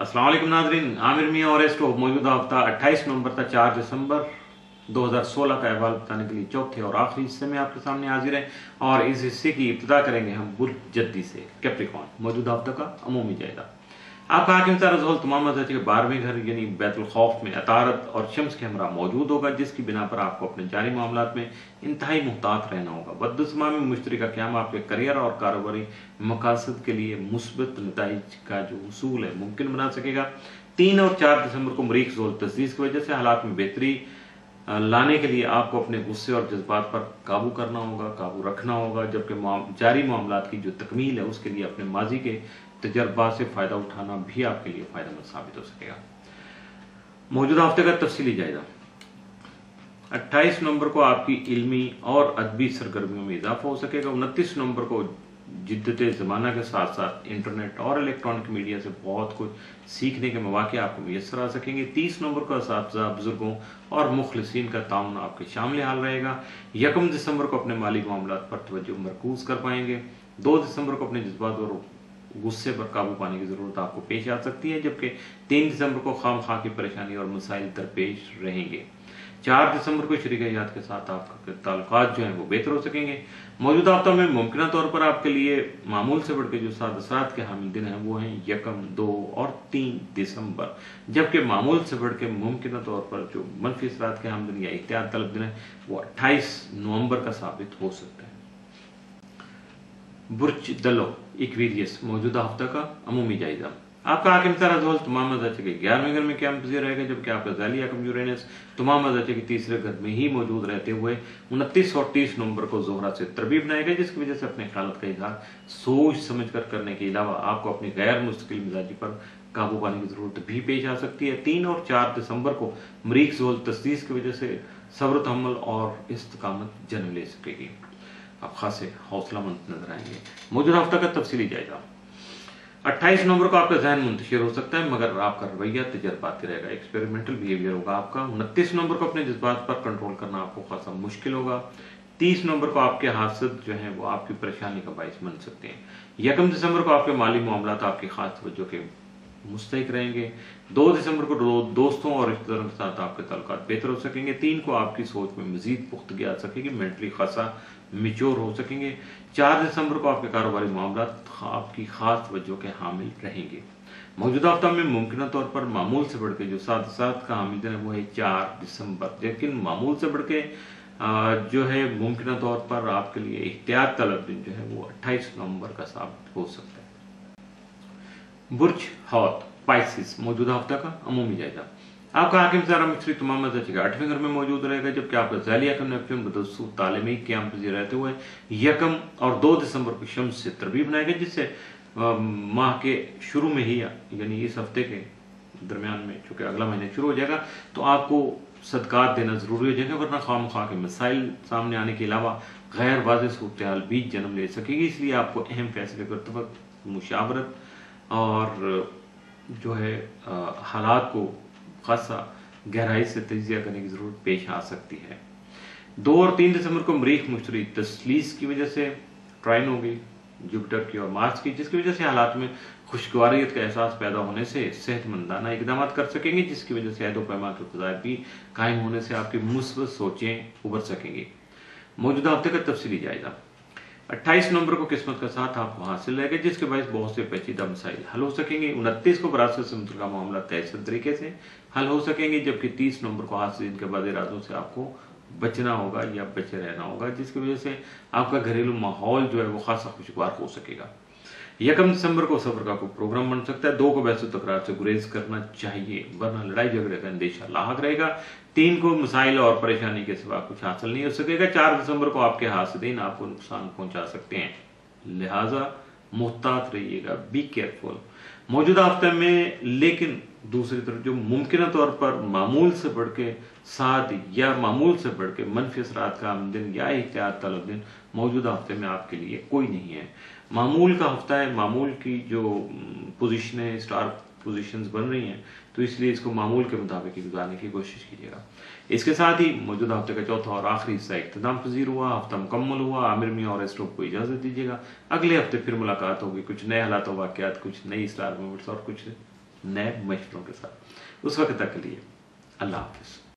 अस्सलाम वालेकुम नाज़रीन, आमिर मियां और एस्ट्रो मौजूदा हफ्ता 28 नवंबर तक 4 दिसंबर 2016 का अहवाल बताने के लिए चौथे और आखिरी हिस्से में आपके सामने हाजिर है। और इस हिस्से की इब्तिदा करेंगे हम बुर्ज जद्दी से, कैप्रिकॉन, मौजूदा हफ्ता का अमूमी जायजा। आपका हाकिम सारा तमाम मज़हब के 12वें घर यानी बैतुल खौफ में अतारत और शम्स के हमरा मौजूद होगा, जिसकी बिना पर आपको अपने जारी मामलात में इंतहाई मुहतात रहना होगा। बददुस्मामी मुश्तरी का क़याम आपके करियर और कारोबारी मकासद के लिए मुस्बत नताइज का जो उसूल है मुमकिन बना सकेगा। 3 और 4 दिसंबर को मरीख ज़ोल तस्दीस की वजह से हालात में बेहतरी लाने के लिए आपको अपने गुस्से और जज्बात पर काबू करना होगा, काबू रखना होगा, जबकि जारी मामलात की जो तकमील है उसके लिए अपने माजी के तजर्बा से फ़ायदा उठाना भी आपके लिए फ़ायदेमंद साबित हो सकेगा। मौजूदा हफ्ते का तफसीली जायजा। 28 नवंबर को आपकी इल्मी और अदबी सरगर्मियों में इजाफा हो सकेगा। 29 नवंबर को जिद्दत ज़माना के साथ साथ इंटरनेट और इलेक्ट्रॉनिक मीडिया से बहुत कुछ सीखने के मौके आपको मुयसर आ सकेंगे। 30 नवंबर को असातिज़ा, बुजुर्गों और मुखलिसीन का ताउन आपके शामिल हाल रहेगा। 1 दिसंबर को अपने माली मामलात पर तवज्जो मरकूज कर पाएंगे। 2 दिसंबर को अपने जज्बात और गुस्से पर काबू पाने की ज़रूरत आपको पेश आ सकती है, जबकि 3 दिसंबर को खामखा की परेशानी और मसाइल दरपेश रहेंगे। 4 दिसंबर को शरीक हयात के साथ आपके ताल्लुकात जो हैं वो बेहतर हो सकेंगे। मौजूदा हफ्ता में मुमकिन तौर पर आपके लिए मामूल से बढ़ के जो साद असरात के हामिल दिन हैं वो हैं 1, 2 और 3 दिसंबर, जबकि मामूल से बढ़ के मुमकिन तौर पर जो मनफी असरात के हामिल दिन या एहतियात तलब दिन है वो 28 नवंबर का साबित हो सकता है। बुर्ज दलो इक्वेरियस, मौजूदा हफ्ता का अमूमी जायजा। आपका हाकिम तारा तमाम मज़हब के 11वें घर में क्या पजीर रहेगा, जबकि आपका ज़ाली हाकिम यूरेनस तमाम मज़हब के तीसरे घर में ही मौजूद रहते हुए 29 और 30 नवंबर को ज़ोहरा से तरबीब बनाएगा, जिसकी वजह से अपने ख्याल का इजहार सोच समझ कर करने के अलावा आपको अपनी गैर मुस्तकिल मिजाजी पर काबू पाने की ज़रूरत भी पेश आ सकती है। 3 और 4 दिसंबर को मरीख ज़ोल तस्दीस की वजह से सब्र तहम्मुल और इस्तकामत जन्म ले सकेगी। आप खासे हौसलामंद नजर आएंगे। मौजूदा हफ्ता का तफसीली जायजा। 28 नवंबर को आपका जहन मुंतशिर हो सकता है, मगर आपका रवैया तजर्बाती रहेगा, एक्सपेरिमेंटल बिहेवियर होगा आपका। 29 नवंबर को अपने जज्बात पर कंट्रोल करना आपको खासा मुश्किल होगा। 30 नवंबर को आपके हादसत जो हैं वो आपकी परेशानी का बायस बन सकते हैं। 1 दिसंबर को आपके माली मामलात आपकी खास तवज्जो के मुस्तहिक रहेंगे। 2 दिसंबर को दोस्तों और रिश्तेदारों के साथ आपके ताल्लुकात बेहतर हो सकेंगे। 3 को आपकी सोच में मजीद पुख्तगी आ सकेगी, मेंटली खासा मिच्योर हो सकेंगे। 4 दिसंबर को आपके कारोबारी मामलात आपकी खास तवज्जो के हामिल रहेंगे। मौजूदा हफ्ता में मुमकिन तौर पर मामूल से बढ़ के जो साथ का हामिल दिन है वो है 4 दिसंबर, लेकिन मामूल से बढ़ के जो है मुमकिन तौर पर आपके लिए एहतियात तलब दिन जो है वो 28 नवंबर का साबित हो सकता है। बुर्ज हौत पाइसिस, मौजूदा हफ्ता का अमूमी जायजा। आपका हाकिम सारा मिस्री तमाम मज़हब के 8वें घर में मौजूद रहेगा, जबकि आपका ज़ाली हाकिम नेपच्यून बदस्तूर तालीमी क़याम पज़ीर रहते हुए 1 और 2 दिसंबर को शम्स से तरबीब बनाएगा, जिससे माह के शुरू में ही यानी इस हफ्ते के दरमियान में, चूँकि अगला महीने शुरू हो जाएगा, तो आपको सदकात देना ज़रूरी हो जाएगा, वरना खामखा के मसाइल सामने आने के अलावा गैर वाज़ेह सूरत हाल भी जन्म ले सकेगी। इसलिए आपको अहम फैसले करते वक्त मुशावरत और जो है हालात को खासा गहराई से तजिया करने की ज़रूरत पेश आ सकती है। 2 और 3 दिसंबर को मरीख मुश्तरी तस्लीस की वजह से ट्राइन होगी जुपिटर की और मार्स की, जिसकी वजह से हालात में खुशगवारियत का एहसास पैदा होने से सेहतमंदाना इकदाम कर सकेंगे, जिसकी वजह से अहद व पैमा के फ़ज़ाइल भी कायम होने से आपकी मुस्बत सोचें उभर सकेंगी। मौजूदा हफ्ते का तफसीली जायजा। 28 नवंबर को किस्मत का साथ आपको हासिल रहेगा, जिसके बायस बहुत से पेचीदा मसाइल हल हो सकेंगे। 29 को विरासत से मुतल्लिक़ मामला तयसर तरीके से हल हो सकेंगे, जबकि 30 नवंबर को हासिल के बाद इरादों से आपको बचना होगा या बचे रहना होगा, जिसकी वजह से आपका घरेलू माहौल जो है वो खासा खुशगवार हो सकेगा। 1 दिसंबर को सफर का कोई प्रोग्राम बन सकता है। 2 को वैसे तकरार से गुरेज करना चाहिए, वरना लड़ाई झगड़े का अंदेशा लाहक रहेगा। 3 को मसाइल और परेशानी के सिवा कुछ हासिल नहीं हो सकेगा। 4 दिसंबर को आपके हासिदीन आपको नुकसान पहुंचा सकते हैं, लिहाजा मुहतात रहिएगा, बी केयरफुल। मौजूदा हफ्ते में लेकिन दूसरी तरफ जो मुमकिन तौर पर मामूल से बढ़ के साद या मामूल से बढ़ के मनफी असरात का दिन या एहतियात तलब दिन मौजूदा हफ्ते में आपके लिए कोई नहीं है। मामूल का हफ्ता है, मामूल की जो पोजीशनें स्टार पोजीशंस बन रही हैं, तो इसलिए इसको मामूल के मुताबिक ही गुजारने की कोशिश कीजिएगा। इसके साथ ही मौजूदा हफ्ते का चौथा और आखिरी हिस्सा इख्तिताम पजीर हुआ, हफ्ता मुकम्मल हुआ। आमिर मियां और एस्ट्रो को इजाज़त दीजिएगा। अगले हफ्ते फिर मुलाकात होगी, कुछ नए हालात व वाक़यात, कुछ नई इस्लाह मूवमेंट्स और कुछ نئے مشوروں کے ساتھ. اس وقت تک کے لیے اللہ حافظ.